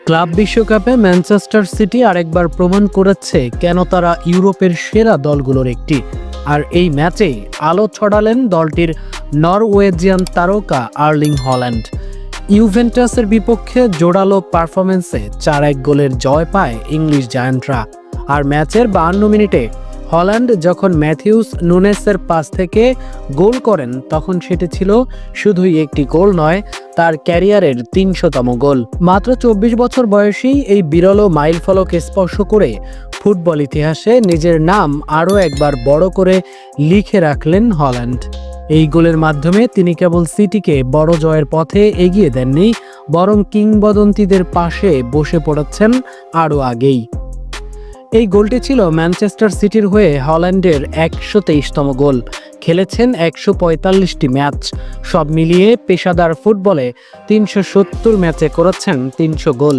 Club বিশ্বকাপে Manchester city আরেকবার প্রমাণ করেছে কেন তারা ইউরোপের সেরা দলগুলোর একটি। আর এই ম্যাচেই আলো ছড়ালেন দলটির নরওয়েজিয়ান তারকা আর্লিং হল্যান্ড। ইউভেন্টাসের বিপক্ষে জোরালো পারফরমেন্সে 4-1 গোলের জয় পায় ইংলিশ জায়ান্টরা। আর ম্যাচের 52 মিনিটে হল্যান্ড যখন ম্যাথিউস নুনেসের পাস থেকে গোল করেন, তখন সেটি ছিল শুধুই একটি গোল নয়, তার ক্যারিয়ারের 300তম গোল। মাত্র 24 বছর বয়সী এই বিরল মাইলফলক স্পর্শ করে ফুটবল ইতিহাসে নিজের নাম আরও একবার বড় করে লিখে রাখলেন হল্যান্ড। এই গোলের মাধ্যমে তিনি কেবল সিটিকে বড় জয়ের পথে এগিয়ে দেননি, বরং কিংবদন্তিদের পাশে বসে পড়েছেন আরও আগেই। এই গোলটি ছিল ম্যানচেস্টার সিটির হয়ে হল্যান্ডের 123তম গোল। খেলেছেন 145টি ম্যাচ। সব মিলিয়ে পেশাদার ফুটবলে 370 ম্যাচে করেছেন 300 গোল।